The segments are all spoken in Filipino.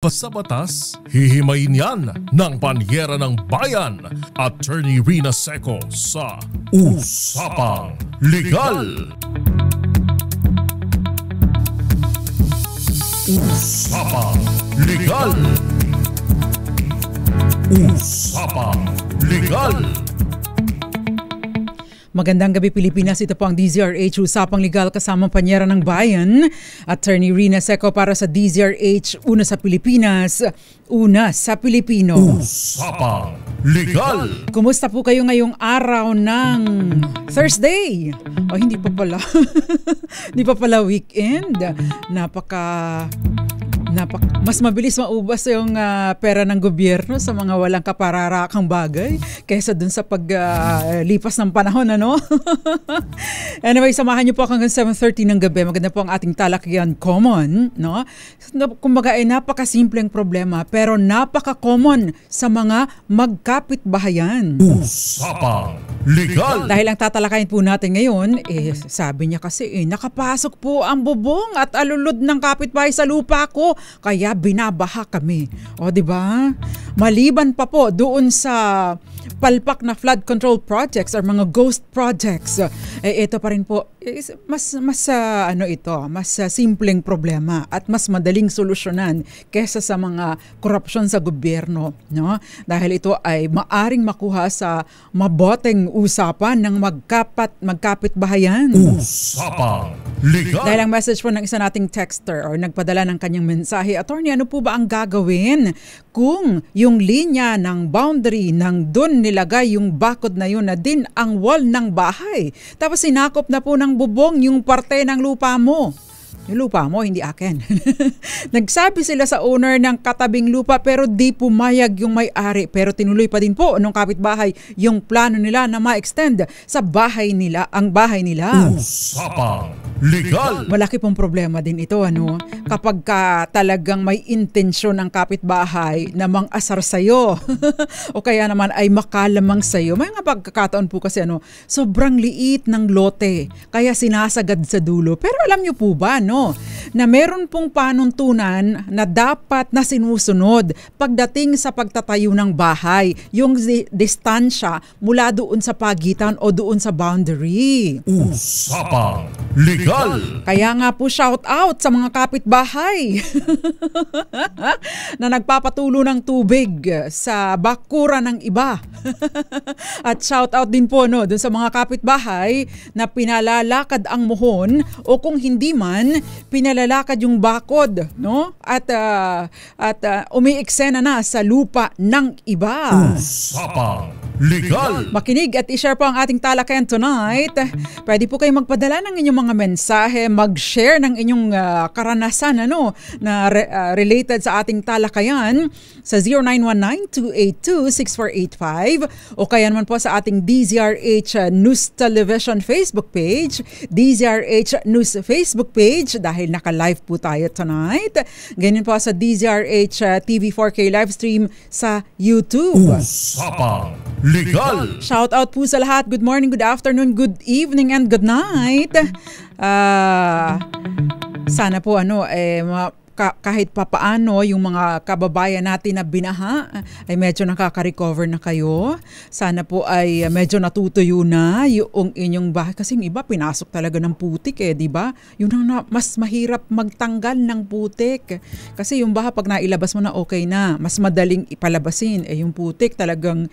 Sa batas, hihimayin yan ng Panyera ng Bayan, Attorney Rina Seco sa Usapang Legal. Usapang Legal. Usapang Legal. Magandang gabi Pilipinas, ito po ang DZRH Usapang Legal kasama Panyera ng Bayan, Attorney Rina Seco para sa DZRH, una sa Pilipinas, una sa Pilipino. Usapang Legal. Kumusta po kayo ngayong araw ng Thursday? O hindi pa pala, hindi pa pala weekend. Mas mabilis maubos yung pera ng gobyerno sa mga walang kapararakang bagay kaysa dun sa paglipas ng panahon, ano? Anyway, samahan niyo po ako hanggang 7:30 ng gabi. Maganda po ang ating talakayan common, no? Kumbaga ay napakasimpleng problema pero napaka-common sa mga magkapitbahayan. Usapang Legal. Dahil ang tatalakayin po natin ngayon, sabi niya kasi nakapasok po ang bubong at alulod ng kapitbahay sa lupa ko. Kaya binabaha kami. O, di ba? Maliban pa po doon sa palpak na flood control projects or mga ghost projects, ito pa rin po mas simpleng problema at mas madaling solusyonan kaysa sa mga korupsyon sa gobyerno, no? Dahil ito ay maaring makuha sa maboteng usapan ng magkapitbahayan. Usapang Legal. Dahil ang message po ng isa nating texter or nagpadala ng kanyang mensahe, Attorney, ano po ba ang gagawin kung yung linya ng boundary ng dun nilagay yung bakod na yun na din ang wall ng bahay? Tapos sinakop na po ng bubong yung parte ng lupa mo. Yung lupa mo, hindi akin. Nagsabi sila sa owner ng katabing lupa pero di pumayag yung may-ari. Pero tinuloy pa din po nung kapitbahay yung plano nila na ma-extend sa bahay nila, ang bahay nila. Usapang Legal. Malaki pong problema din ito, ano? Kapag talagang may intensyon ng kapitbahay na mang-asar sa'yo o kaya naman ay makalamang sa'yo. May mga pagkakataon po kasi sobrang liit ng lote kaya sinasagad sa dulo. Pero alam niyo po ba, na meron pong panuntunan na dapat na sinusunod pagdating sa pagtatayo ng bahay, yung distansya mula doon sa pagitan o doon sa boundary. Usapang Legal. Kaya nga po shout out sa mga kapitbahay na nagpapatulo ng tubig sa bakura ng iba. At shout out din po doon sa mga kapitbahay na pinalalakad ang muhon o kung hindi man pinalalakad yung bakod, no? At umiiksena na sa lupa ng iba. Usapang Legal. Makinig at i-share po ang ating talakayan tonight. Pwede po kayong magpadala ng inyong mga mensahe, mag-share ng inyong karanasan na related sa ating talakayan sa 0919-282-6485 o kaya naman po sa ating DZRH News Television Facebook page, DZRH News Facebook page dahil naka-live po tayo tonight. Ganyan po sa DZRH TV 4K live stream sa YouTube. Usapang Legal. Shout out po sa lahat. Good morning, good afternoon, good evening, and good night. Sana po kahit papaano yung mga kababayan natin na binaha ay medyo nakaka-recover na kayo. Sana po ay medyo natutuyo na yung inyong bahay. Kasi yung iba pinasok talaga ng putik di ba? Yun ang mas mahirap magtanggal ng putik. Kasi yung baha pag nailabas mo na okay na, mas madaling ipalabasin. Yung putik talagang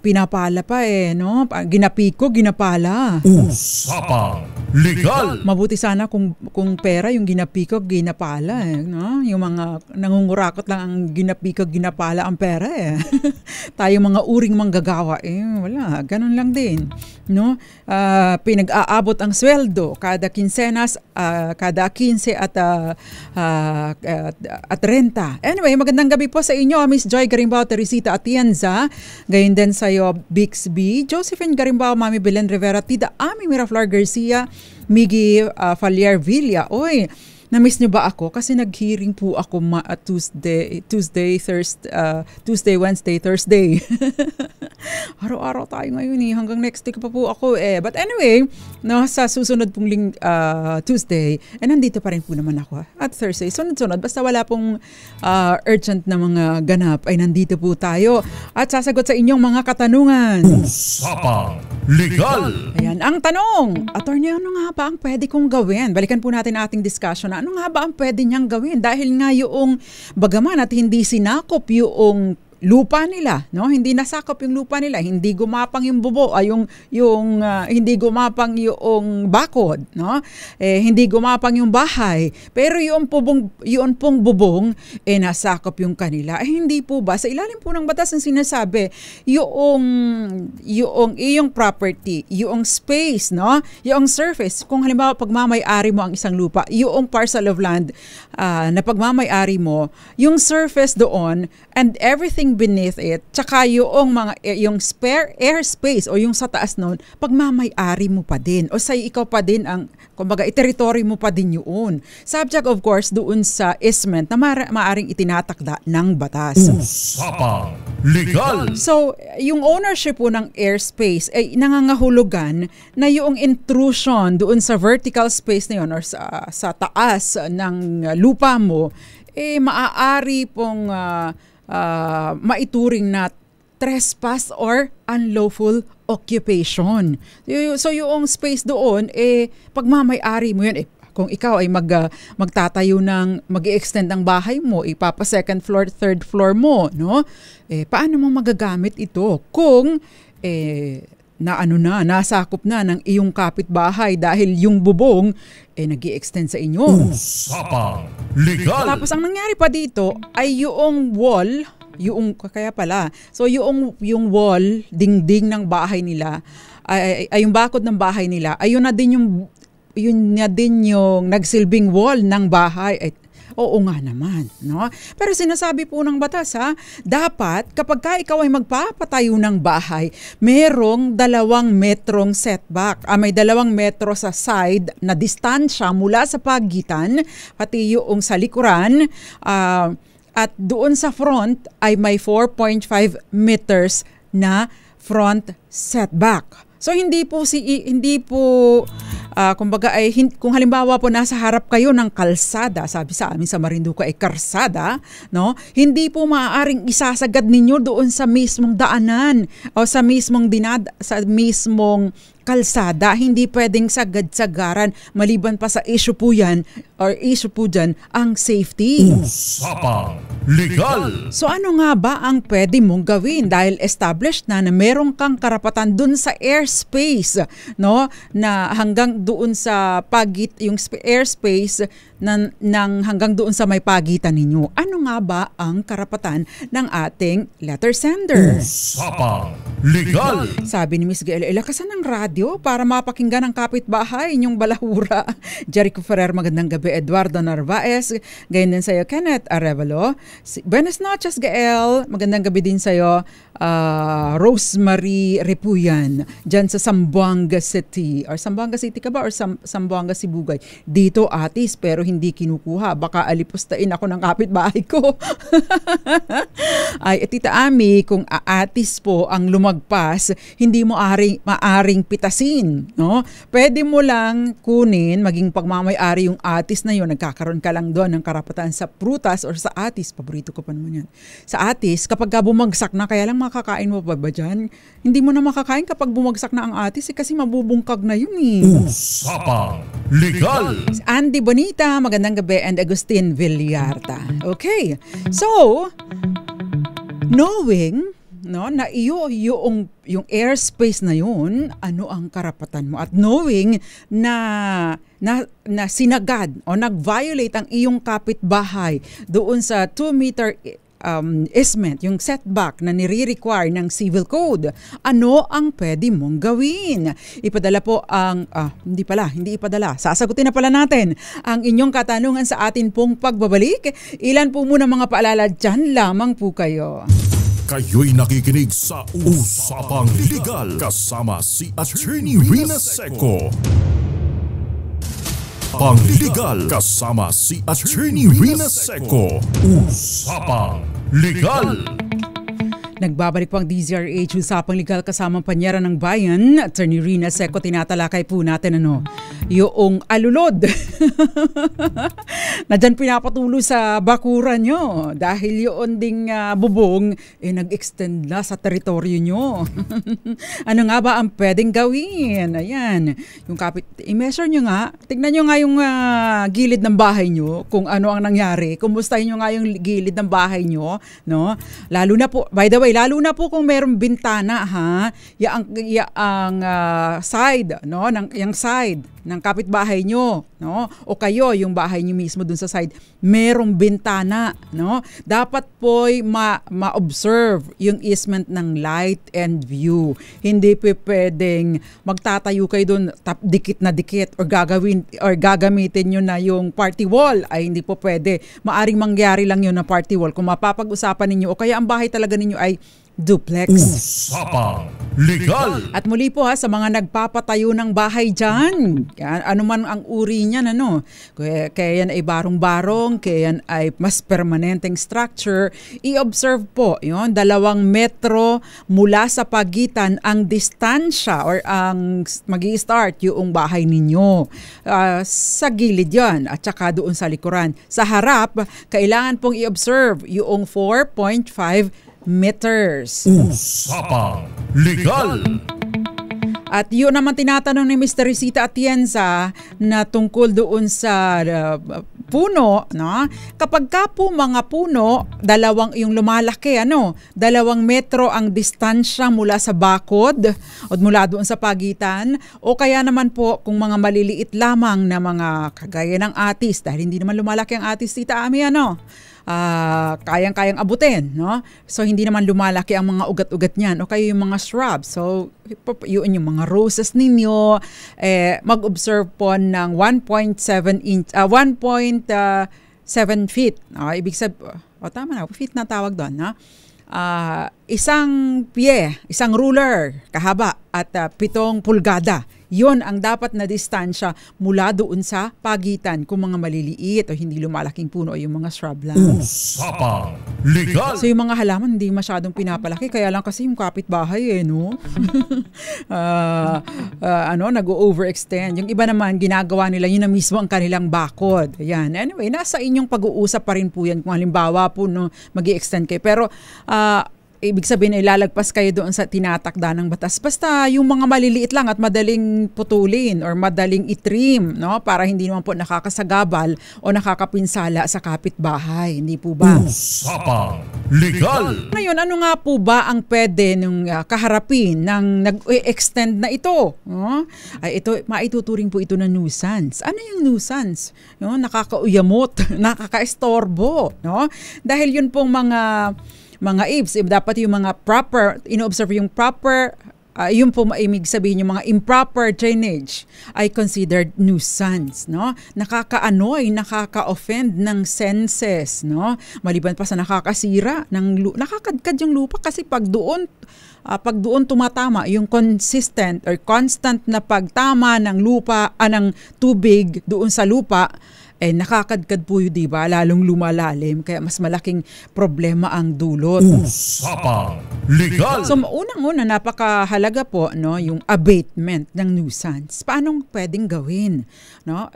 pinapala pa no? Ginapiko, ginapala. Usapang Legal. Mabuti sana kung pera yung ginapiko, ginapala no? Yung mga nangungurakot lang ang ginapiko, ginapala ang pera Tayo mga uring manggagawa wala, ganun lang din, no? Pinag-aabot ang sweldo kada kinsenas, kada 15 at renta. Anyway, magandang gabi po sa inyo, Miss Joy Garimbao, Teresita Atienza, gayon din sa iyo Bixby, Josephine Garimbao, Mami Belen Rivera, Tida Ami Miraflor Garcia, Miggy Falier Villa. Oy, na-miss niyo ba ako? Kasi nag-hearing po ako Tuesday, Wednesday, Thursday. Araw-araw tayo ngayon hanggang next week pa po ako But anyway, no, sa susunod pong Tuesday, nandito pa rin po naman ako at Thursday. Sunod-sunod, basta wala pong urgent na mga ganap, ay nandito po tayo at sasagot sa inyong mga katanungan. Usapang Legal! Ayan, ang tanong, attorney, ano nga ba ang pwede kong gawin? Balikan po natin ating discussion na ano nga ba ang pwede niyang gawin? Dahil nga yung bagaman at hindi sinakop yung lupa nila, no? Hindi nasakop yung lupa nila, hindi gumapang yung bubo, hindi gumapang yung bakod, no? Hindi gumapang yung bahay. Pero yung pong bubong nasakop yung kanila. Hindi po ba sa ilalim po ng batas ang sinasabi yung property, yung space, no? Yung surface, kung halimbawa pagmamay-ari mo ang isang lupa, yung parcel of land na pagmamay-ari mo, yung surface doon and everything beneath it, tsaka yung spare airspace o yung sa taas noon, pagmamay-ari mo pa din o sa ikaw pa din ang, kumbaga, teritoryo mo pa din yun. Subject of course doon sa easement na maaring itinatakda ng batas. Usapang Legal! So, yung ownership po ng airspace ay nangangahulugan na yung intrusion doon sa vertical space na yun or sa taas ng lupa mo, maaari pong maituring na trespass or unlawful occupation. So yung space doon, pagmamay-ari mo yun. Kung ikaw ay magtatayo mag-i-extend ang bahay mo, ipapa second floor, third floor mo, no? Paano mo magagamit ito kung nasakop na ng iyong kapitbahay dahil yung bubong nag-i-extend sa inyo. Usapang Legal! Tapos ang nangyari pa dito ay yung wall, yung wall, dingding ng bahay nila, ay yung bakod ng bahay nila, ayun na din yung nagsilbing wall ng bahay. Oo nga naman, no? Pero sinasabi po ng batas, dapat kapag ikaw ay magpapatayo ng bahay, merong 2 metrong setback. May 2 metro sa side na distansya mula sa pagitan, pati yung sa likuran, at doon sa front ay may 4.5 meters na front setback. So hindi po kumbaga kung halimbawa po nasa harap kayo ng kalsada, sabi sa amin sa Marinduque ay karsada, no? Hindi po maaaring isasagad ninyo doon sa mismong daanan o sa mismong kalsada, hindi pwedeng sagad-sagaran maliban pa sa issue po dyan ang safety. Usapang Legal! So ano nga ba ang pwede mong gawin dahil established na meron kang karapatan dun sa airspace, no? Na hanggang doon sa yung airspace hanggang doon sa may pagitan ninyo. Ano nga ba ang karapatan ng ating letter sender? Usapang Legal! Sabi ni Miss Gael, ilakasan ng radyo para mapakinggan ang kapitbahay inyong balahura. Jericho Ferrer, magandang gabi. Eduardo Narvaez, gayon din sa'yo. Kenneth Arevalo. Buenas noches, Gael. Magandang gabi din sa'yo. Rosemary Repuyan, dyan sa Zamboanga City. Or Zamboanga City ka ba? Or Zamboanga Sibugay? Dito atis, pero hindi kinukuha. Baka alipustain ako ng kapitbahay ko. Ay, Tita Ami, kung aatis po ang lumagpas, hindi mo maaring pitasin, no? Pwede mo lang kunin, maging pagmamay-ari yung atis na yun, nagkakaroon ka lang doon ng karapatan sa prutas or sa atis. Paborito ko pa naman yan. Sa atis, kapag bumagsak na, kaya lang makakain mo ba dyan? Hindi mo na makakain kapag bumagsak na ang atis kasi mabubungkag na yun Usapang Legal! Andy Bonita, magandang gabi, and Agustin Villarta. Okay, so knowing na yung airspace na yun, ano ang karapatan mo, at knowing na sinagad o nag-violate ang iyong kapitbahay doon sa 2-meter easement, yung setback na nire-require ng civil code, ano ang pwede mong gawin? Ipadala po ang, hindi ipadala, sasagutin na pala natin ang inyong katanungan sa atin pong pagbabalik. Ilan po muna mga paalala, dyan lamang po kayo. Kayo'y nakikinig sa Usapang Legal kasama si Attorney Rina Seco. Pang-legal kasama si Attorney Rina Seco. Usapang Legal! Nagbabalik po ang DZRH Usapang Legal kasamang panyera ng bayan. Attorney Rina Seco, tinatalakay po natin yung alulod na dyan pinapatulo sa bakuran nyo dahil yun ding bubong nag-extend na sa teritoryo nyo. Ano nga ba ang pwedeng gawin? Ayan, yung i-measure nyo nga, tignan nyo nga yung gilid ng bahay nyo kung ano ang nangyari. Kumustahin nyo nga yung gilid ng bahay nyo, no? Lalo na po, by the way, lalo na po kung merong bintana, ha, ang side, no, yung side ng kapitbahay nyo, no, o kayo yung bahay nyo mismo dun sa side, merong bintana, no, dapat po'y ma-observe yung easement ng light and view. Hindi pwedeng magtatayo kayo dun dikit na dikit or gagamitin nyo na yung party wall. Ay hindi po pwede. Maaring mangyari lang yun na party wall kung mapapag-usapan ninyo o kaya ang bahay talaga ninyo ay duplex. Usapang Legal. At muli po sa mga nagpapatayo ng bahay dyan, ano man ang uri niyan, kaya yan ay barong-barong, kaya yan ay mas permanenteng structure, i-observe po yun, 2 metro mula sa pagitan ang distansya or ang magi-start yung bahay ninyo. Sa gilid yan at saka doon sa likuran. Sa harap, kailangan pong i-observe yung 4.5 meters. Usapang Legal. At yun naman tinatanong ni Mr. Risita Atienza na tungkol doon sa puno, no? Kapag ka po mga puno, yung lumalaki, 2 metro ang distansya mula sa bakod o mula doon sa pagitan, o kaya naman po kung mga maliliit lamang na mga kagaya ng atis, dahil hindi naman lumalaki ang atis, Tita Ami, kayang-kayang abutin, no? So hindi naman lumalaki ang mga ugat-ugat niyan o kayo yung mga shrubs. So yun yung mga roses ninyo, mag-observe po ng 1.7 feet. Ibig sabihin, tama na, feet na tawag doon, no? Isang ruler kahaba at 7 pulgada. Yon ang dapat na distansya mula doon sa pagitan kung mga maliliit o hindi lumalaking puno o yung mga shrub lang. Usapang Legal. So yung mga halaman hindi masyadong pinapalaki, kaya lang kasi yung kapitbahay no? Nag-overextend. Yung iba naman ginagawa nila yun na mismo ang kanilang bakod. Ayan. Anyway, nasa inyong pag-uusap pa rin po yan kung halimbawa po mag-i-extend kayo. Pero ibig sabihin ay lalagpas kayo doon sa tinatakda ng batas. Basta yung mga maliliit lang at madaling putulin or madaling itrim, no? Para hindi naman po nakakasagabal o nakakapinsala sa kapitbahay. Hindi po ba? Usapang Legal. Ngayon, ano nga po ba ang pwede nung kaharapin ng nag-extend na ito? No? Ay, ito, maituturing po ito na nuisance. Ano yung nuisance? No? Nakakauyamot, nakakaestorbo. No? Dahil yun pong mga ibs, dapat yung mga proper, ino-observe yung proper, yung po maimig sabihin yung mga improper drainage ay considered nuisance, no? Nakaka-annoy, nakaka-offend ng senses, no? Maliban pa sa nakakasira nakakadkad yung lupa kasi pag doon tumatama yung consistent or constant na pagtama ng lupa, ng tubig doon sa lupa, nakakadkad po yun, diba? Lalong lumalalim, kaya mas malaking problema ang dulot. Usapang Legal. So, unang-una, napakahalaga po, no, yung abatement ng nuisance. Paano pwedeng gawin? No?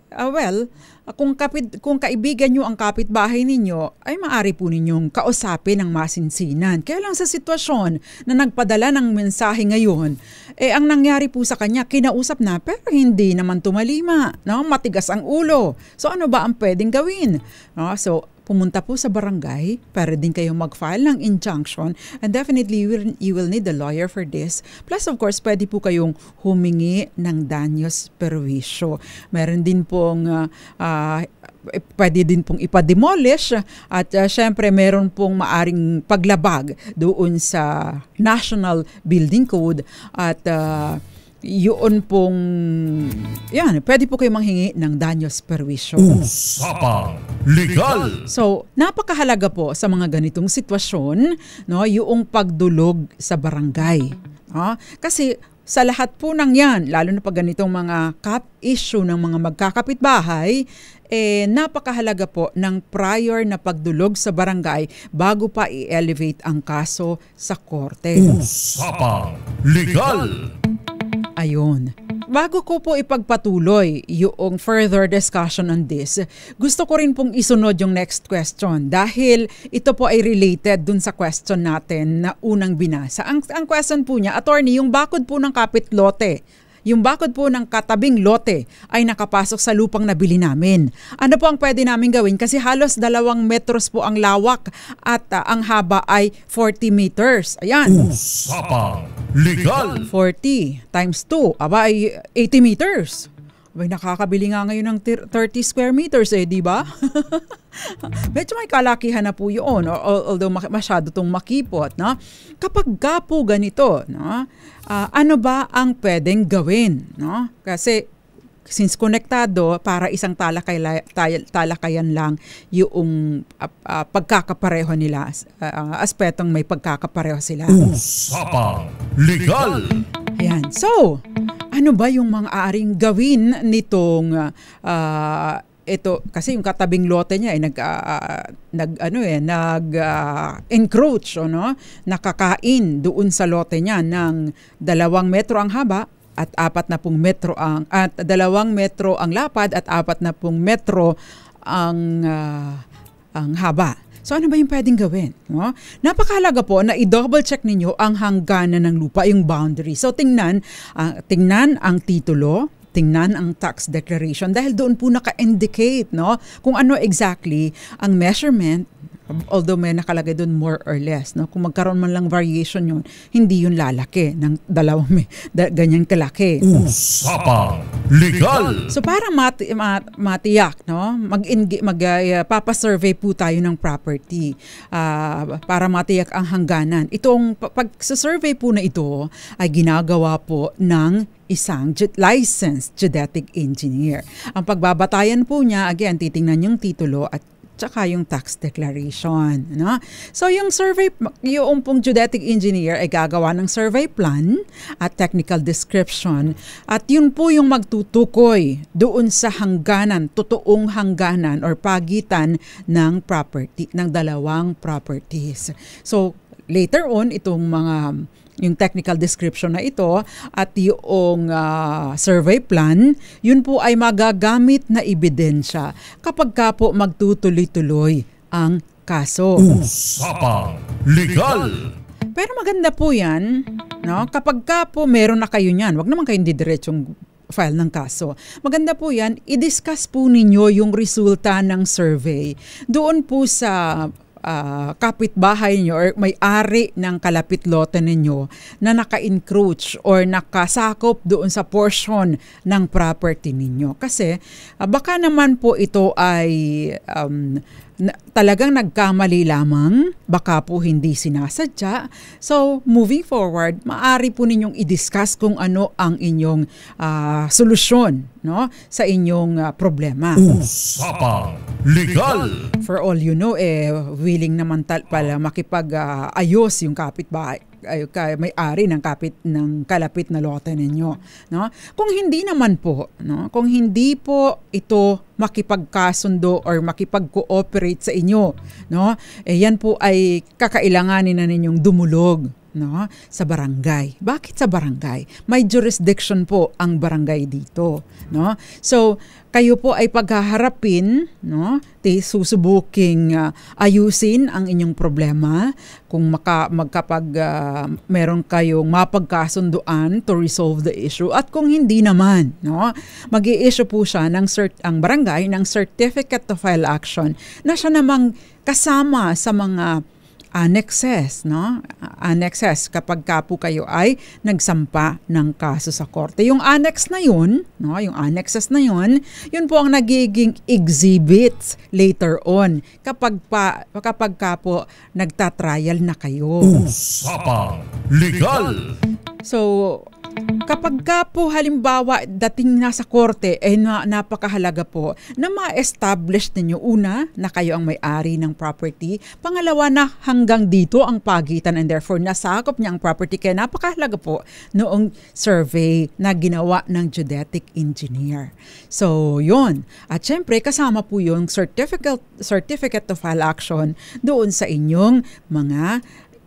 Kung kaibigan nyo ang kapitbahay ninyo, ay maaari po ninyong kausapin ng masinsinan. Kaya lang sa sitwasyon na nagpadala ng mensahe ngayon, ang nangyari po sa kanya, kinausap na pero hindi naman tumalima. No? Matigas ang ulo. So ano ba ang pwedeng gawin? No? So pumunta po sa barangay para din kayong mag-file ng injunction, and definitely you will need a lawyer for this. Plus of course, pwede po kayong humingi ng danyos perwisyo. Meron din pong pwede din pong ipa-demolish at syempre meron pong maaring paglabag doon sa National Building Code at yun pong, pwede po kayo manghingi ng danyos perwisyo. Usapang Legal. So, napakahalaga po sa mga ganitong sitwasyon, no, yung pagdulog sa barangay. Kasi sa lahat po ng yan, lalo na pag ganitong mga issue ng mga magkakapitbahay, napakahalaga po ng prior na pagdulog sa barangay bago pa i-elevate ang kaso sa korte. Usapang Legal. Ayun. Bago ko po ipagpatuloy yung further discussion on this, gusto ko rin pong isunod yung next question dahil ito po ay related dun sa question natin na unang binasa. Ang question po niya, attorney, yung bakod po ng kapit lote, yung bakod po ng katabing lote ay nakapasok sa lupang nabili namin. Ano po ang pwede namin gawin? Kasi halos 2 metros po ang lawak at ang haba ay 40 meters. Ayan. Usapang Legal. 40 times 2, aba ay 80 meters. Abay, nakakabili nga ngayon ng 30 square meters di ba? Medyo may kalakihan na po yun, although masyado itong makipot. No? Kapag po ganito, no? Ano ba ang pwedeng gawin? No? Kasi since konektado, para isang talakayan lang yung pagkakapareho nila, aspetong may pagkakapareho sila. Usapang Legal. Ayan. So, ano ba yung mga aaring gawin nitong ito kasi yung katabing lote niya ay encroach nakakain doon sa lote niya ng 2 metro ang haba at 40 metro ang 2 metro ang lapad at 40 metro ang haba. So ano ba yung pwedeng gawin? No? Napakahalaga po na i-double check ninyo ang hangganan ng lupa, yung boundary. So tingnan ang titulo, tingnan ang tax declaration dahil doon po naka-indicate kung ano exactly ang measurement, although may nakalagay doon more or less. No? Kung magkaroon man lang variation yun, hindi yun lalaki ng ganyan kalaki. Usapang Legal. So para matiyak, papasurvey po tayo ng property para matiyak ang hangganan. Itong pag-survey po na ito ay ginagawa po ng isang licensed geodetic engineer. Ang pagbabatayan po niya, again, titingnan yung titulo at tsaka yung tax declaration. No? So yung pong geodetic engineer ay gagawa ng survey plan at technical description at yun po yung magtutukoy doon sa hangganan, totoong hangganan or pagitan ng property, ng 2 properties. So later on, yung technical description na ito at yung survey plan, yun po ay magagamit na ebidensya kapag po magtutuloy-tuloy ang kaso. Usapang Legal. Pero maganda po yan, kapag po meron na kayo niyan, wag naman kayong didiretsong file ng kaso. Maganda po yan, i-discuss po ninyo yung resulta ng survey. Doon po sa kapitbahay nyo or may-ari ng kalapit lote ninyo na naka-encroach or nakasakop doon sa portion ng property ninyo. Kasi baka naman po ito ay talagang nagkamali lamang, baka po hindi sinasadya. So, moving forward, maaari po ninyong i-discuss kung ano ang inyong solusyon sa inyong problema. Usapang Legal. For all you know, willing naman pala makipag-ayos yung kapitbahay may-ari ng kalapit na lote ninyo. No? Kung hindi naman po, kung hindi po ito makipagkasundo or makipag-cooperate sa inyo, yan po ay kakailanganin na ninyong dumulog sa barangay. Bakit sa barangay? May jurisdiction po ang barangay dito. So, kayo po ay paghaharapin, susubuking ayusin ang inyong problema kung meron kayong mapagkasunduan to resolve the issue at kung hindi naman, mag-i-issue po siya ang barangay ng certificate to file action na siya namang kasama sa mga annexes, annexes kapag po kayo ay nagsampa ng kaso sa korte. Yung annex na yun, yung annexes na yun po ang nagiging exhibits later on kapag po nagtatrial na kayo. Usapang Legal. So, Kapag ka po halimbawa dating nasa korte, napakahalaga po na ma-establish ninyo una na kayo ang may-ari ng property. Pangalawa na hanggang dito ang pagitan and therefore nasakop niya ang property. Kaya napakahalaga po noong survey na ginawa ng geodetic engineer. So yun. At syempre kasama po yung certificate to file action doon sa inyong mga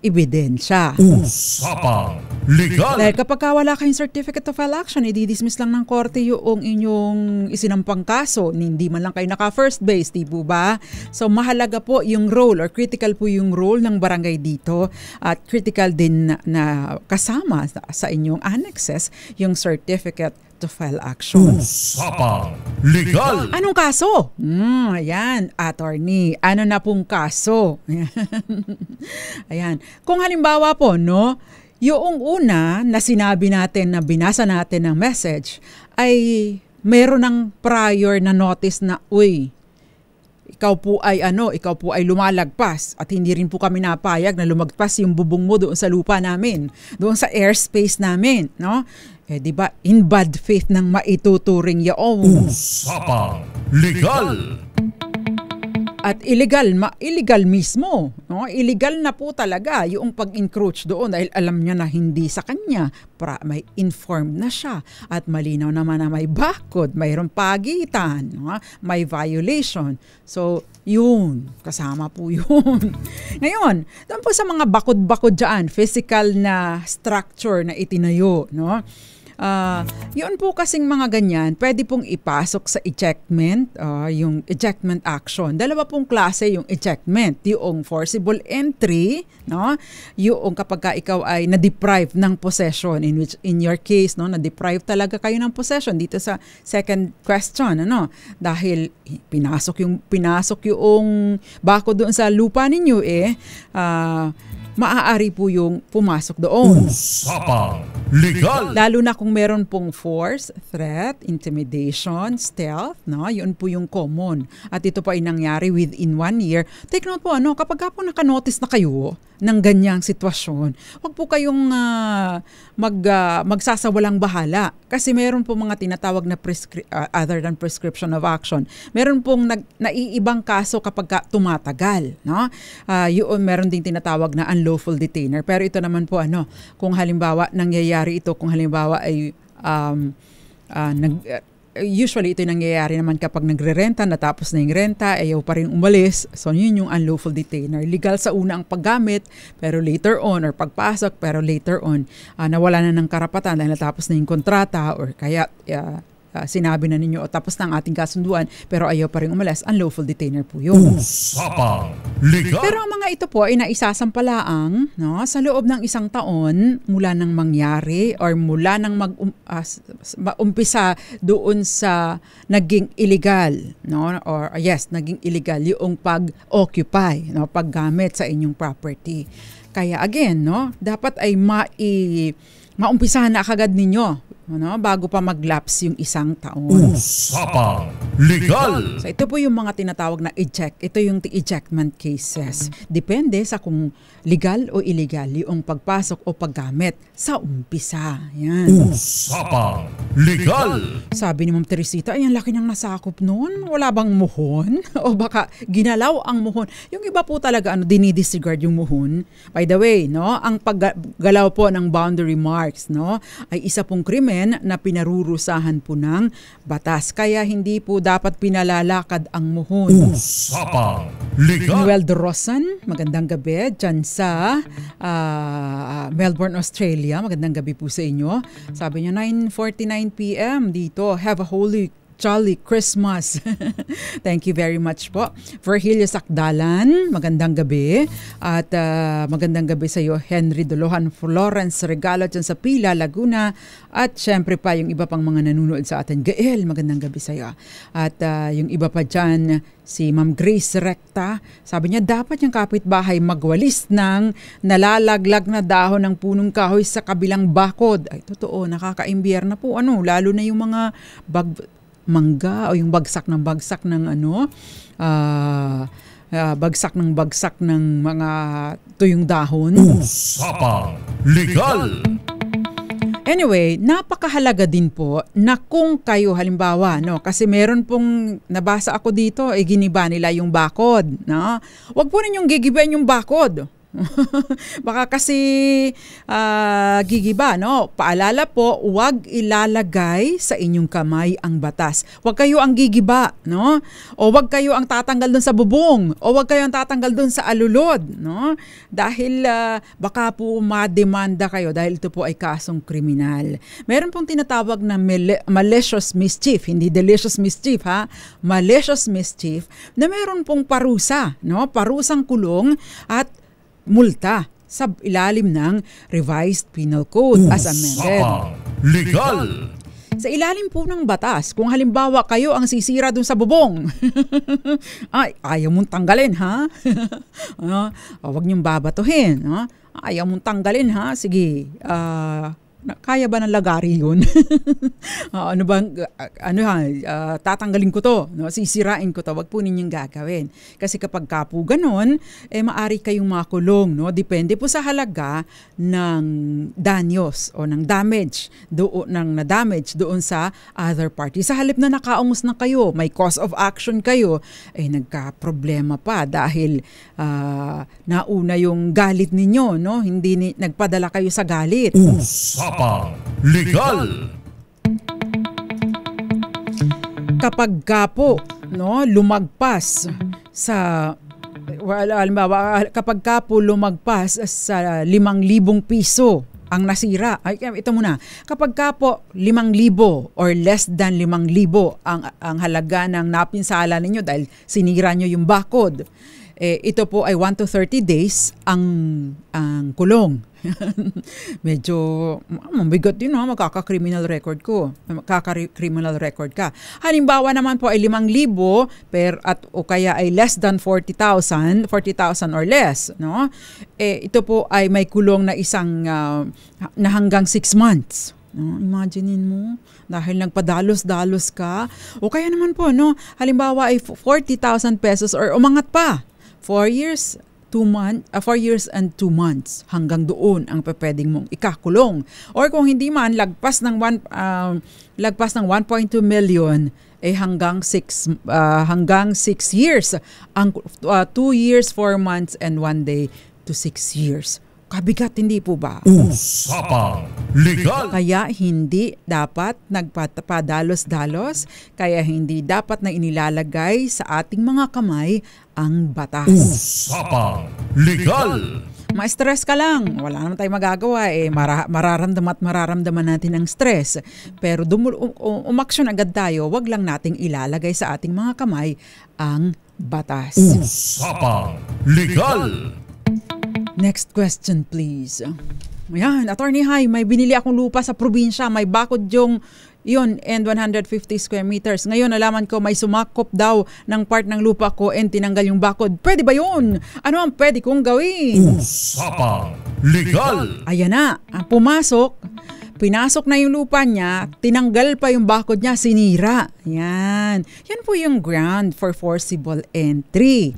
ebidensya. Usapang Legal! Dahil kapag wala kayong certificate of file action, i-dismiss lang ng korte yung inyong isinampang kaso. Hindi man lang kayo naka-first base, di po ba? So mahalaga po yung role or critical po yung role ng barangay dito at critical din na kasama sa inyong annexes yung certificate to file action. Usapang Legal! Anong kaso? Ayan, attorney. Ano na pong kaso? Ayan. Kung halimbawa po, no, yung una na sinabi natin na binasa natin ng message ay meron ng prior na notice na, uy, ikaw po ay lumalagpas at hindi rin po kami napayag na lumagpas yung bubong mo doon sa lupa namin, doon sa airspace namin, no? Di ba, in bad faith nang maituturing yaong. Usapang Legal! At illegal mismo. No? Illegal na po talaga yung pag-encroach doon dahil alam niya na hindi sa kanya. May informed na siya. At malinaw naman na may bakod, mayroong pagitan, no? May violation. So, yun. Kasama po yun. Ngayon, doon po sa mga bakod-bakod dyan, physical na structure na itinayo, no? Yun po kasing mga ganyan, pwede pong ipasok sa ejectment, yung ejectment action. Dalawa pong klase yung ejectment, yung forcible entry, no? Yung kapag ka ikaw ay na-deprive ng possession, in which in your case, no, na-deprive talaga kayo ng possession dito sa second question, ano? Dahil pinasok yung bako doon sa lupa ninyo maaari po yung pumasok doon. Usapang Legal! Lalo na kung meron pong force, threat, intimidation, stealth, no? Yun po yung common. At ito pa ay nangyari within 1 year. Take note po, kapag po nakanotice na kayo ng ganyang sitwasyon, huwag po kayong magsasawalang bahala. Kasi meron po mga tinatawag na other than prescription of action. Meron pong naiibang kaso kapag tumatagal, no? Yun, meron ding tinatawag na unlawful detainer. Pero ito naman po, kung halimbawa nangyayari ito, kung halimbawa ay usually ito nangyayari naman kapag nagre-renta, natapos na yung renta, ayaw pa rin umalis. So yun yung unlawful detainer. Legal sa una ang paggamit, pero later on, or pagpasok, pero later on, nawala na ng karapatan dahil natapos na yung kontrata, or kaya sinabi na ninyo, tapos na ang ating kasunduan, pero ayaw pa rin umalis, unlawful detainer po yun. Usapang Legal! Pero ang mga ito po ay naisasampalaang, no, sa loob ng 1 taon mula nang mangyari or mula nang umpisa doon sa naging illegal, no, or naging illegal yung pag-occupy, no, paggamit sa inyong property. Kaya again, no, dapat ay maumpisahan na kagad ninyo, bago pa mag-lapse yung 1 taon. Usapang Legal! So ito po yung mga tinatawag na ito yung ejectment cases. Depende sa kung legal o illegal yung pagpasok o paggamit sa umpisa. Yan. Usapang Legal! Sabi ni Ma'am Teresita, ay ang laki ng nasakop noon. Wala bang muhon? O baka ginalaw ang muhon? Yung iba po talaga dinidisregard yung muhon. By the way, no, ang paggalaw po ng boundary marks, no, ay isa pong krimen na pinarurusahan po ng batas. Kaya hindi po dapat pinalalakad ang muhon. Usapang Legal! Noel Dorosan, magandang gabi dyan sa Melbourne, Australia. Magandang gabi po sa inyo. Sabi niya, 9:49 p.m. dito. Have a holy jolly Christmas. Thank you very much po. Virgilio Sakdalan, magandang gabi. At magandang gabi sa iyo, Henry Dolohan, Florence Regalo dyan sa Pila, Laguna. At syempre pa yung iba pang mga nanonood sa atin. Gael, magandang gabi sa iyo. At yung iba pa dyan, si Ma'am Grace Recta, sabi niya dapat yung kapitbahay magwalis ng nalalaglag na dahon ng punong kahoy sa kabilang bakod. Ay, totoo, nakaka-imbyer na po. Lalo na yung mga mangga o yung bagsak ng bagsak ng mga tuyong dahon. Usapang Legal! Anyway, napakahalaga din po na kung kayo halimbawa, no, kasi meron pong nabasa ako dito, giniba nila yung bakod, no? Huwag po ninyong gigibain yung bakod. Baka kasi gigiba, no? Paalala po, huwag ilalagay sa inyong kamay ang batas. Huwag kayo ang gigiba, no? O huwag kayo ang tatanggal dun sa bubong, o huwag kayo ang tatanggal dun sa alulod, no? Dahil baka po mademanda kayo dahil ito po ay kasong kriminal. Meron pong tinatawag na malicious mischief, hindi delicious mischief, ha? Malicious mischief na meron pong parusa, no? Parusang kulong at multa sa ilalim ng Revised Penal Code as amended. Legal! Sa ilalim po ng batas, kung halimbawa kayo ang sisira dun sa bubong, ay, ayaw mong tanggalin, ha? Huwag niyong babatuhin, ha? Ayaw mong tanggalin, ha? Sige, kaya ba ng lagari yun? Tatanggalin ko to, no? Sisirain ko to, wag po ninyong gagawin. Kasi kapag kapo ganon, maari kayong makulong, no? Depende po sa halaga ng danyos o ng damage, na-damage doon sa other party. Sa halip na nakaungos na kayo, may cause of action kayo, nagka-problema pa dahil nauna yung galit ninyo, no? Hindi nagpadala kayo sa galit. Usapang Legal! Kapag po, no, lumagpas sa kapag po lumagpas sa 5,000 piso ang nasira. Ay, ito muna. Kapag po 5,000 or less than 5,000 ang halaga ng napinsala ninyo dahil sinira nyo yung bakod, ito po ay 1 to 30 days ang kulong. Medyo mabigat din, no? Magkaka-criminal record ka. Halimbawa naman po ay 5,000 o kaya ay less than 40,000 or less, no? Ito po ay may kulong na na hanggang 6 months. No, imaginein mo, dahil nagpadalos-dalos ka. O kaya naman po, no, halimbawa ay 40,000 pesos or umangat pa. 4 years and 2 months hanggang doon ang pwedeng mong ikakulong. Or kung hindi man lagpas ng 1.2 million hanggang 6 years. Ang 2 years, 4 months and 1 day to 6 years. Kabigat, hindi po ba? Usapang Legal! Kaya hindi dapat nagpapadalos-dalos, kaya hindi dapat na inilalagay sa ating mga kamay ang batas. Usapang Legal! Ma-stress ka lang, wala naman tayong magagawa, mararamdaman natin ang stress. Pero umaksyon agad tayo, wag lang nating ilalagay sa ating mga kamay ang batas. Usapang Legal! Next question, please. Ayan, Attorney Hi, may binili akong lupa sa probinsya, may bakod yung and 150 square meters. Ngayon, nalaman ko may sumakop daw ng part ng lupa ko and tinanggal yung bakod. Pwede ba yun? Ano ang pwede kong gawin? Usapang Legal! Ayan na, pinasok na yung lupa niya, tinanggal pa yung bakod niya, sinira. Yan po yung ground for forcible entry.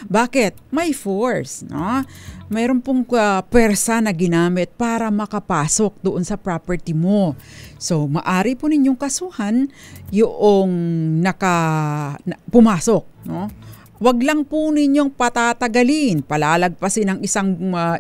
Bakit? May force. No? Mayroon pong pwersa na ginamit para makapasok doon sa property mo. So, maari po ninyong kasuhan yung pumasok. No? Wag lang po ninyong patatagalin, palalagpasin ng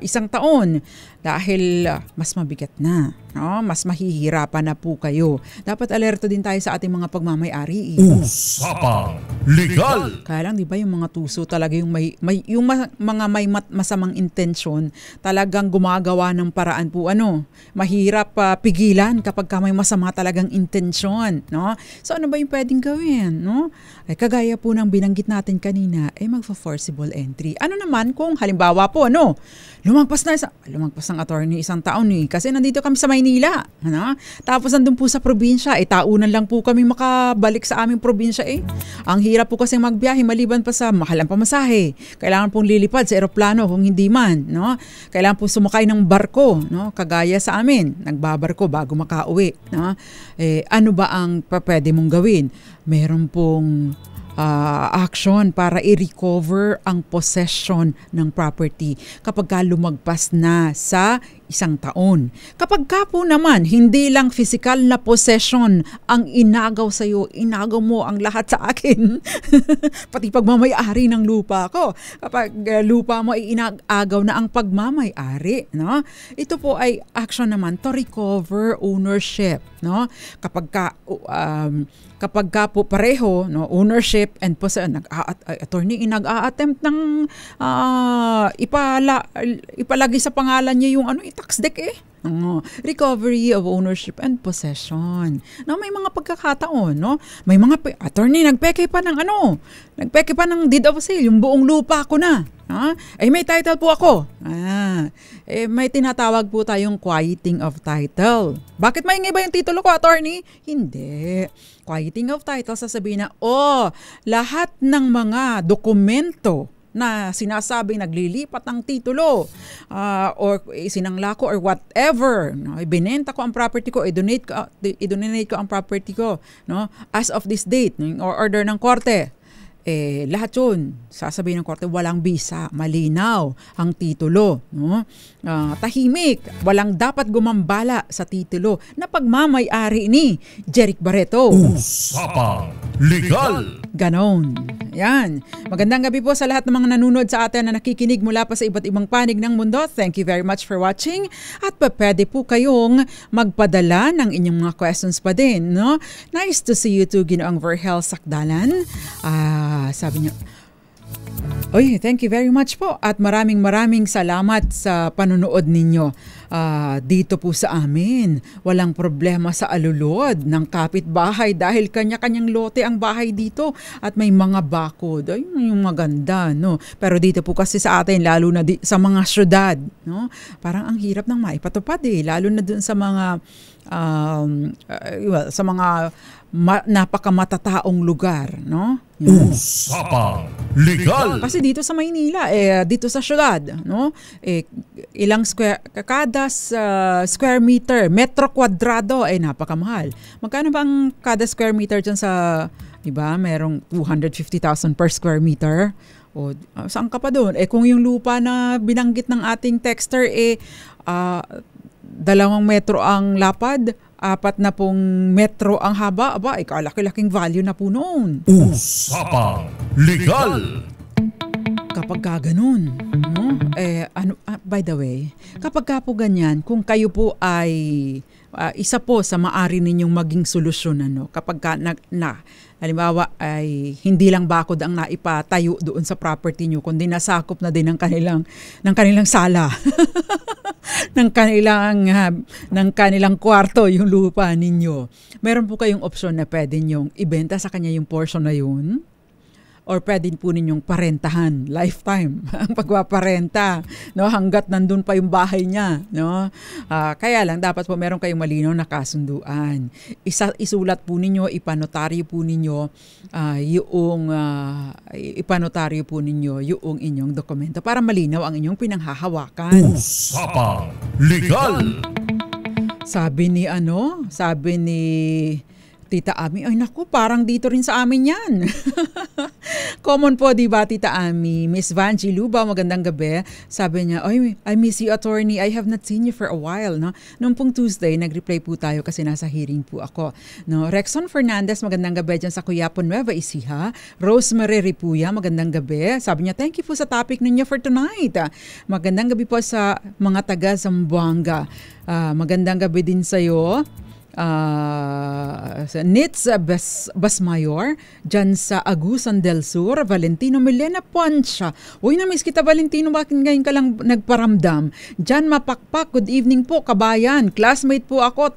isang taon dahil mas mabigat na, no? Mas mahihirapan na po kayo. Dapat alerto din tayo sa ating mga pagmamay-ari. Usapang Legal! Kaya lang, di ba, yung mga tuso talaga yung mga may masamang intensyon talagang gumagawa ng paraan po mahirap pigilan kapag may masama talagang intensyon, no? So ano ba yung pwedeng gawin, no? Kagaya po ng binanggit natin kanina, magfa-forcible entry. Ano naman kung halimbawa po, lumagpas ng attorney isang taon kasi nandito kami sa Maynila, tapos nandun po sa probinsya, taunan lang po kami makabalik sa aming probinsya. Ang hirap po kasi magbiyahe maliban pa sa mahalang pamasahe. Kailangan pong lilipad sa eroplano kung hindi man, no? Kailangan po sumakay ng barko, no? Kagaya sa amin, nagbabarko bago makauwi, no? Ano ba ang pwede mong gawin? Meron pong action para i-recover ang possession ng property kapag lumagpas na sa isang taon. Kapag ka po naman, hindi lang physical na possession ang inagaw sa'yo, inagaw mo ang lahat sa akin. Pati pagmamayari ng lupa ko. Kapag lupa mo ay inagaw na ang pagmamayari, no? Ito po ay action naman to recover ownership, no? Kapag ka po pareho, no, ownership and possession, attorney nag-a-attempt ng ipalagay sa pangalan niya yung tax deck recovery of ownership and possession. No, may mga pagkakataon, no? May mga attorney nagpeke pa ng deed of sale, yung buong lupa ko na. May title po ako. May tinatawag po tayong quieting of title. Bakit maingay ba yung titulo ko, attorney? Hindi. Quieting of title, sasabihin na, lahat ng mga dokumento na sinasabing naglilipat ng titulo or isinangla ko or whatever, no? Ibinenta ko ang property ko, i-donate ko ang property ko, no? As of this date, or order ng korte, lahat yun, sasabihin ng korte, walang bisa, malinaw ang titulo, no? Tahimik, walang dapat gumambala sa titulo na pagmamay-ari ni Jeric Barreto. Usapang Legal. Ganon. Yan. Magandang gabi po sa lahat ng mga nanonood sa atin na nakikinig mula pa sa iba't ibang panig ng mundo. Thank you very much for watching. At pwede po kayong magpadala ng inyong mga questions pa din, no? Nice to see you too, Ginoong Verhel Sakdalan. Sabi niya, thank you very much po at maraming salamat sa panonood ninyo dito po sa amin. Walang problema sa alulod ng kapitbahay dahil kanya-kanyang lote ang bahay dito at may mga bakod. Ay, yung maganda, no? Pero dito po kasi sa atin, lalo na sa mga syudad, no? Parang ang hirap ng maipatupad lalo na dun sa mga napakamatataong lugar, no? Usapang Legal. Kasi dito sa Maynila, dito sa syudad, no? Ilang kada square meter, metro kwadrado ay napakamahal. Magkano bang kada square meter dyan sa, diba, merong 250,000 per square meter? O saan ka pa doon? Kung yung lupa na binanggit ng ating texter, 2 metro ang lapad, 4 na pong metro ang haba, kalaki-laking value na po noon. Usapang Legal. Kapag ganun, no? By the way, kapag po ganyan, kung kayo po ay isa po sa maari ninyong maging solusyon, kapag halimbawa ay hindi lang bakod ang naipatayo doon sa property nyo, kundi nasakop na din ng kanilang sala, ng kanilang kwarto yung lupa ninyo. Meron po kayong opsyon na pwede nyong ibenta sa kanya yung portion na yun. Or pwede po ninyong parentahan, lifetime, ang pagpaparenta, no? Hanggat nandun pa yung bahay niya, no? Kaya lang, dapat po meron kayong malinaw na kasunduan. Isulat po ninyo, ipanotaryo po ninyo, yung inyong dokumento para malinaw ang inyong pinanghahawakan. Usapang Legal. Sabi ni Tita Ami, ay naku, parang dito rin sa amin yan. Common po, di ba, Tita Ami? Miss Vanji Luba, magandang gabi. Sabi niya, I miss you, attorney. I have not seen you for a while, no? Noong pong Tuesday, nag-reply po tayo kasi nasa hearing po ako. No? Rexon Fernandez, magandang gabi dyan sa Cuyapo, Nueva Ecija. Rosemary Ripuya, magandang gabi. Sabi niya, thank you po sa topic ninyo for tonight. Magandang gabi po sa mga taga Zamboanga. Magandang gabi din sa'yo. Nitz Basmayor, dyan sa Agusan del Sur, Valentino Milena Poncha. Uy, na-miss kita, Valentino, bakit ngayon ka lang nagparamdam? Dyan Mapakpak, good evening po, kabayan. Classmate po ako,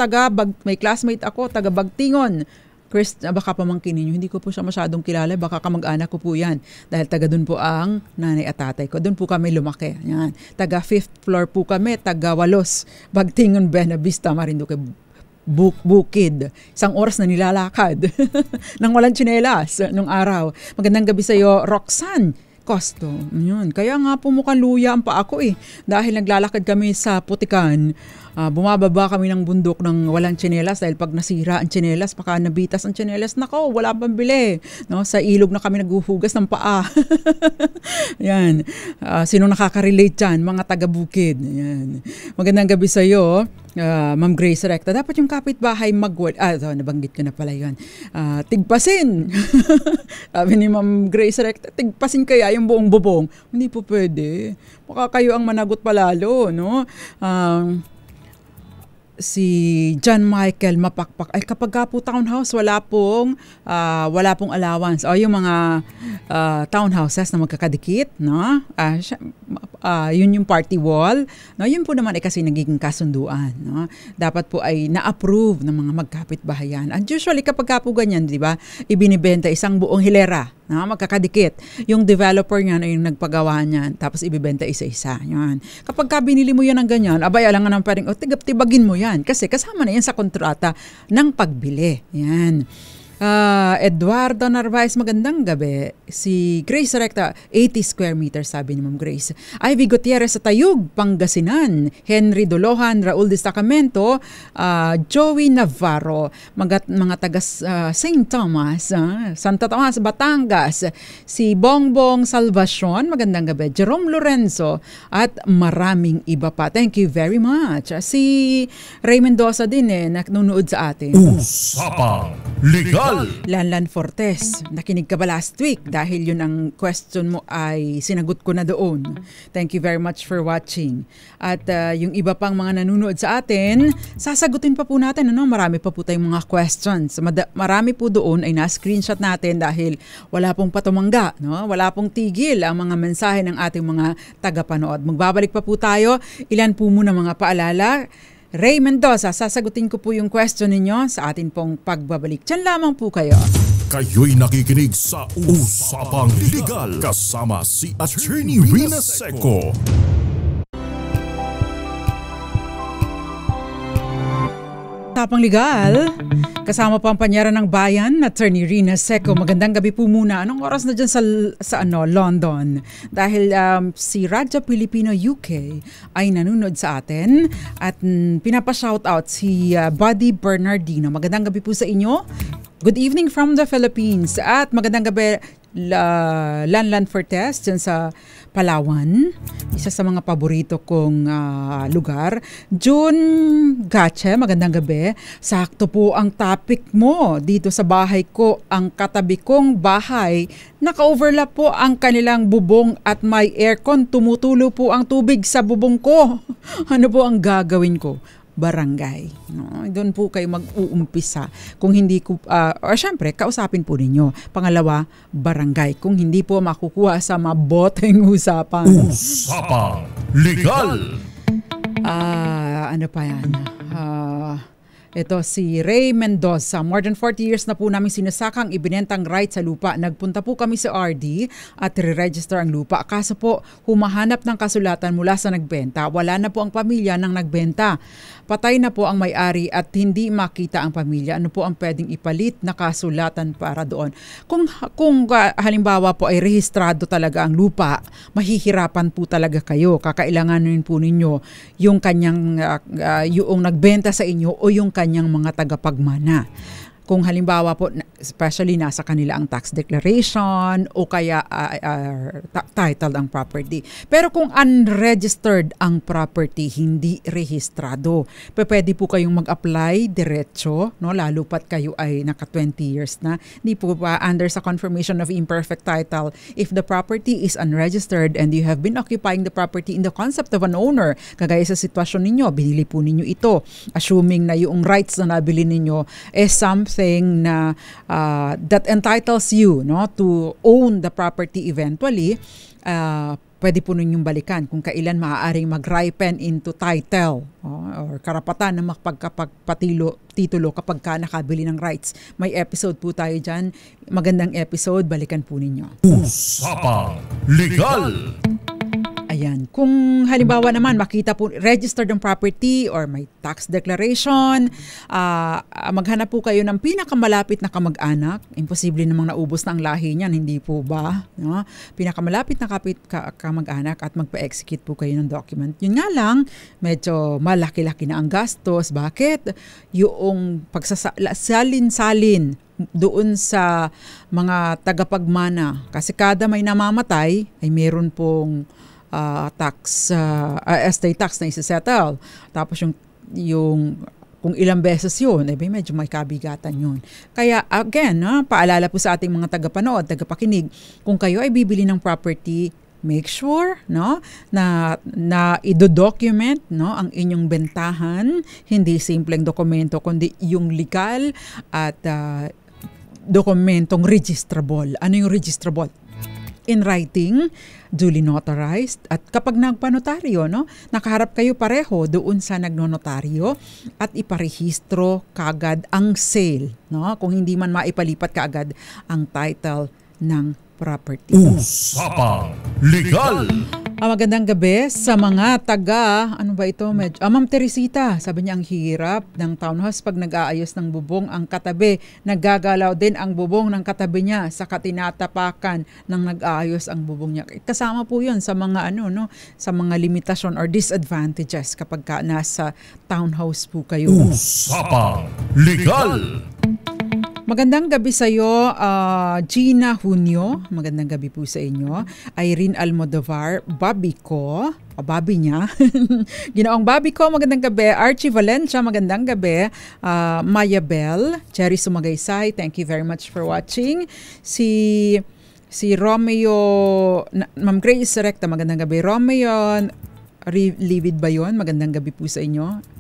may classmate ako, taga Bagtingon. Chris, baka pamangkin ninyo, hindi ko po siya masyadong kilala, baka kamag-anak ko po yan. Dahil taga dun po ang nanay at tatay ko. Dun po kami lumaki. Yan. Taga 5th floor po kami, taga Walos, Bagtingon, Buena Vista, Marinduque, Bukid. 1 oras na nilalakad nang walang tsinelas nung araw. Magandang gabi sa iyo, Roxanne kosto. Yun. Kaya nga po mukhang luya ang paa ko dahil naglalakad kami sa Putikan. Bumababa kami ng bundok ng walang tsinelas dahil pag nasira ang tsinelas, baka nabitas ang tsinelas, nako, wala pang bili. No? Sa ilog na kami naghuhugas ng paa. Yan. Sino nakaka-relate dyan? Mga taga-bukid. Yan. Magandang gabi sa iyo, Ma'am Grace Recta. Dapat yung kapitbahay nabanggit ko na pala yun. Tigpasin. Sabi ni Ma'am Grace Recta, tigpasin kaya yung buong bubong. Hindi po pwede. Baka kayo ang managot palalo, no? Si John Michael Mapakpak ay kapag ka po townhouse wala pong allowance o yung mga townhouses na magkakadikit, no? Yun yung party wall, no? Yun po naman ay kasi nagiging kasunduan, no? Dapat po ay na-approve ng mga magkapitbahayan. And usually kapag ka po ganyan, di ba, ibinibenta isang buong hilera, no? Magkakadikit. Yung developer niyan ay yung nagpagawa niyan, tapos ibibenta isa-isa. Yan. Kapag ka binili mo yan ng ganyan, abay, alangan naman parang, tibagin mo yan. Kasi kasama na yan sa kontrata ng pagbili. Yan. Eduardo Narvaez, magandang gabi. Si Grace Recta, 80 square meters, sabi ni Ma'am Grace. Ivy Gutierrez sa Tayug, Pangasinan. Henry Dolohan, Raul Destacamento, Joey Navarro, mga taga St. Thomas, Santa Tomas, Batangas. Si Bongbong Salvacion, magandang gabi. Jerome Lorenzo, at maraming iba pa. Thank you very much. Si Ray Mendoza din nanunood sa atin. Usapang Legal. Lanlan Fortes, nakinig ka ba last week? Dahil yun ang question mo ay sinagot ko na doon. Thank you very much for watching. At yung iba pang mga nanonood sa atin, sasagutin pa po natin. Marami pa po tayong mga questions. Marami po doon ay na-screenshot natin dahil wala pong patumangga. No? Wala pong tigil ang mga mensahe ng ating mga tagapanood. Magbabalik pa po tayo. Ilan po muna mga paalala. Ray Mendoza, sasagutin ko po yung question ninyo sa atin pong pagbabalik. Diyan lamang po kayo. Kayo'y nakikinig sa Usapang Legal kasama si Attorney Rina Seco. Usapang Legal, kasama pa ang panyara ng bayan, Attorney Rina Seco. Magandang gabi po muna. Anong oras na dyan sa London? Dahil si Radyo Pilipino UK ay nanonood sa atin at pinapa-shoutout si Buddy Bernardino. Magandang gabi po sa inyo. Good evening from the Philippines. At magandang gabi Lanlan Fortes dyan sa Palawan. Isa sa mga paborito kong lugar. June Gache, magandang gabi. Sakto po ang topic mo dito sa bahay ko. Ang katabi kong bahay, naka-overlap po ang kanilang bubong at may aircon. Tumutulo po ang tubig sa bubong ko. Ano po ang gagawin ko? Barangay. No? Doon po kayo mag-uumpisa. Kung hindi ko, syempre, kausapin po ninyo. Pangalawa, barangay. Kung hindi po makukuha sa maboteng usapan. Usapang Legal! Ano pa yan? Ito si Ray Mendoza. More than 40 years na po namin sinasakang ibinentang right sa lupa. Nagpunta po kami sa RD at re-register ang lupa. Kaso po, humahanap ng kasulatan mula sa nagbenta. Wala na po ang pamilya ng nagbenta. Patay na po ang may-ari at hindi makita ang pamilya. Ano po ang pwedeng ipalit na kasulatan para doon? Kung halimbawa po ay rehistrado talaga ang lupa, mahihirapan po talaga kayo. Kakailanganin po ninyo yung kanyang yung nagbenta sa inyo o yung kanyang mga tagapagmana. Kung halimbawa po, especially nasa kanila ang tax declaration o kaya titled ang property. Pero kung unregistered ang property, hindi rehistrado, pwede po kayong mag-apply diretso, no? Lalo pat kayo ay naka 20 years na. Hindi po ba under sa confirmation of imperfect title, if the property is unregistered and you have been occupying the property in the concept of an owner, kagaya sa sitwasyon ninyo, binili po ninyo ito, assuming na yung rights na nabili ninyo is something na that entitles you, no, to own the property eventually, pwede po ninyong balikan kung kailan maaaring mag-ripen into title or karapatan na makapagtitulo kapag ka nakabili ng rights. May episode po tayo dyan. Magandang episode, balikan po ninyo. Usapang Legal! Ayan, kung halimbawa naman makita po registered ng property or may tax declaration, maghanap po kayo ng pinakamalapit na kamag-anak. Imposible namang naubos na ang lahi niyan, hindi po ba? No? Pinakamalapit na kamag-anak at magpa-execute po kayo ng document. Yun nga lang, medyo malaki-laki na ang gastos. Bakit? Yung pagsasalin-salin doon sa mga tagapagmana. Kasi kada may namamatay, ay meron pong estate tax na isa-settle. Tapos yung kung ilang beses yun, medyo may kabigatan yun. Kaya again, paalala po sa ating mga tagapanood, tagapakinig, kung kayo ay bibili ng property, make sure na ido-document ang inyong bentahan, hindi simpleng dokumento kundi yung legal at dokumentong registrable. Ano yung registrable? In writing, duly notarized, at kapag nagpanotaryo, nakaharap kayo pareho doon sa nagnonotaryo at iparehistro kagad ang sale, kung hindi man maipalipat kaagad ang title ng property. Usapang Legal! Magandang gabi sa mga Ma'am Teresita, sabi niya ang hirap ng townhouse pag nag-aayos ng bubong ang katabi. Naggagalaw din ang bubong ng katabi niya sa katinatapakan ng nag-aayos ang bubong niya. Kasama po 'yun sa mga sa mga limitasyon or disadvantages kapag nasa townhouse po kayo. Usapang Legal! Magandang gabi sa iyo, Gina Junio. Magandang gabi po sa inyo. Irene Almodovar, Bobby ko. Bobby niya. Ginoong Bobby ko, magandang gabi. Archie Valencia, magandang gabi. Maya Bell, Cherry Sumagaysay, thank you very much for watching. Si Romeo, Ma'am Grace Recta, magandang gabi. Romeo Livid ba yun? Magandang gabi po sa inyo.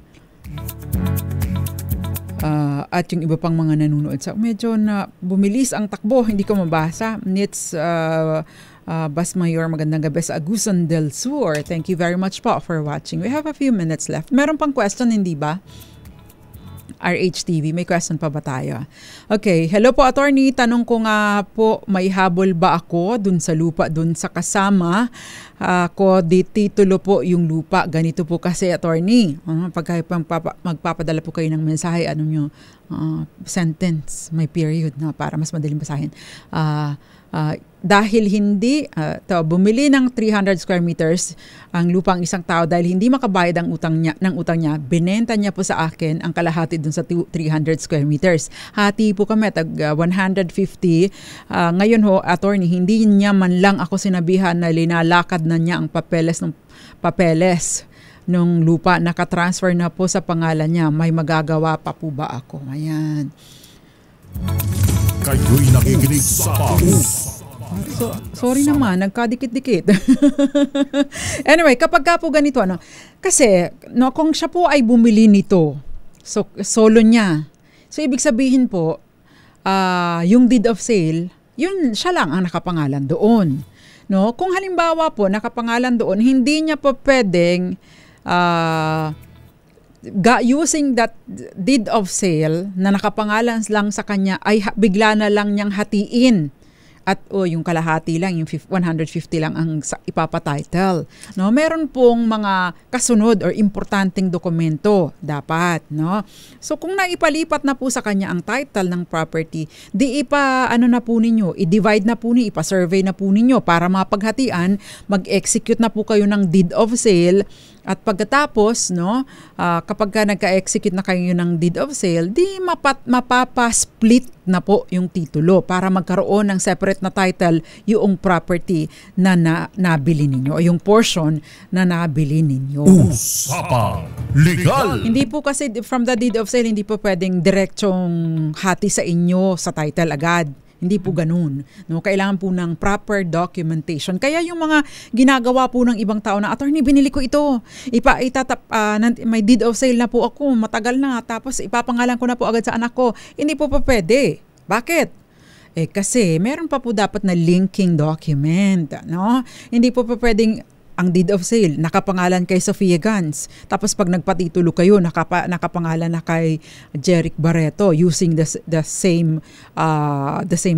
At yung iba pang mga nanonood sa medyo na bumilis ang takbo, hindi ko mabasa. Nits Basmayor, magandang gabi sa Agusan del Sur. Thank you very much po for watching. We have a few minutes left. Meron pang question, hindi ba? RHTV, may question pa ba tayo? Okay, hello po attorney, tanong ko nga po, may habol ba ako dun sa lupa, dun sa kasama ko, di titulo po yung lupa, ganito po kasi attorney, pagka magpapadala po kayo ng mensahe, sentence, may period para mas madaling basahin. Dahil hindi bumili ng 300 square meters ang lupang isang tao dahil hindi makabayad ang utang niya, binenta niya po sa akin ang kalahati dun sa 300 square meters. Hati po kami tag 150. Ngayon ho, attorney, hindi niya man lang ako sinabihan na linalakad na niya ang papeles nung lupa, nakatransfer na po sa pangalan niya. May magagawa pa po ba ako? Ayan. Kayo'y nakikinig sa Sorry naman, nagkadikit-dikit. Anyway, kapag po ganito, kasi kung siya po ay bumili nito, solo niya. So, ibig sabihin po, yung deed of sale, yun siya lang ang nakapangalan doon. Kung halimbawa po, nakapangalan doon, hindi niya po pwedeng using that deed of sale na nakapangalan lang sa kanya ay bigla na lang niyang hatiin at yung kalahati lang, yung 150 lang ang ipapatitle. Meron pong mga kasunod or importanteng dokumento dapat. So kung naipalipat na po sa kanya ang title ng property, di i-divide na po ninyo, ipa-survey na po ninyo para mapaghatian, mag-execute na po kayo ng deed of sale. At pagkatapos, kapag nagka-execute na kayo ng deed of sale, di mapapa-split na po yung titulo para magkaroon ng separate na title yung property na nabili ninyo o yung portion na nabili ninyo. Usapang Legal! Hindi po kasi from the deed of sale, hindi po pwedeng diretsong hati sa inyo sa title agad. Hindi po ganun. Kailangan po ng proper documentation. Kaya yung mga ginagawa po ng ibang tao na, attorney, binili ko ito. May deed of sale na po ako. Matagal na. Tapos ipapangalan ko na po agad sa anak ko. Hindi po pa pwede. Bakit? Kasi meron pa po dapat na linking document. Hindi po pa pwedeng ang deed of sale, nakapangalan kay Sofia Gans. Tapos pag nagpatitulo kayo, nakapangalan na kay Jeric Barreto using the same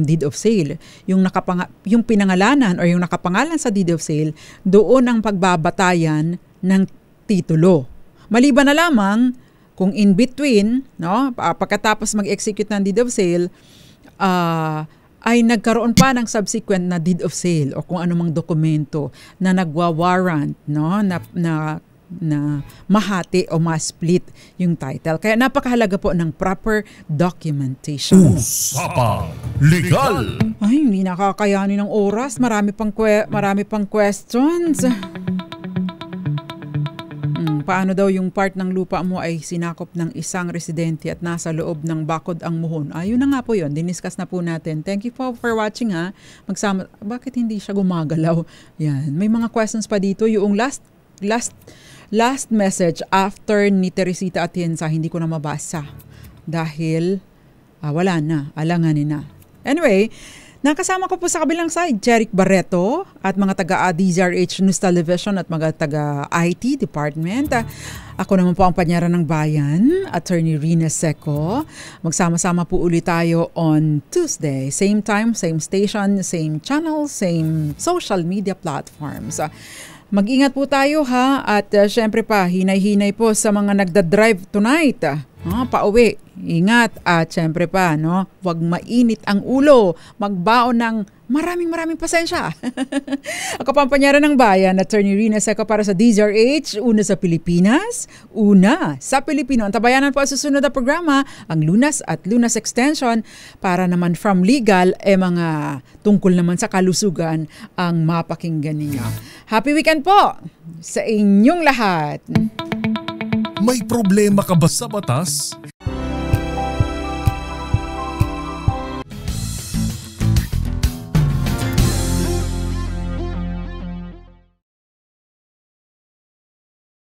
deed of sale. Yung pinangalanan or yung nakapangalan sa deed of sale, doon ang pagbabatayan ng titulo. Maliban na lamang kung in between, no, pagkatapos mag-execute ng deed of sale, ay nagkaroon pa ng subsequent na deed of sale o kung anumang dokumento na nagwa-warrant, no, na mahati o ma-split yung title. Kaya napakahalaga po ng proper documentation. Usapang Legal. Ay, hindi nakakayanin ng oras. Marami pang questions. Paano daw yung part ng lupa mo ay sinakop ng isang residente at nasa loob ng bakod ang muhon? Ayun na nga po yun. Diniscuss na po natin. Thank you for watching ha. Bakit hindi siya gumagalaw? Yan. May mga questions pa dito. Yung last message after ni Teresita Atienza, hindi ko na mabasa. Dahil wala na. Alanganin na. Anyway, nakasama ko po sa kabilang side, Jeric Barreto at mga taga-DZRH News Television at mga taga-IT Department. Ako naman po ang panyara ng bayan, Attorney Rina Seco. Magsama-sama po ulit tayo on Tuesday. Same time, same station, same channel, same social media platforms. Mag-ingat po tayo ha at syempre pa, hinay-hinay po sa mga nagda-drive tonight. Pauwi. Ingat at syempre pa, no, wag mainit ang ulo. Magbaon ng maraming pasensya. Ako pa ang panyara ng bayan, Attorney Rina Seco para sa DZRH, una sa Pilipinas, una sa Pilipino. Antabayanan po ang susunod na programa, ang Lunas at Lunas Extension, para naman from legal, mga tungkol naman sa kalusugan ang mapakinggan ninyo. Happy weekend po sa inyong lahat! May problema ka ba sa batas?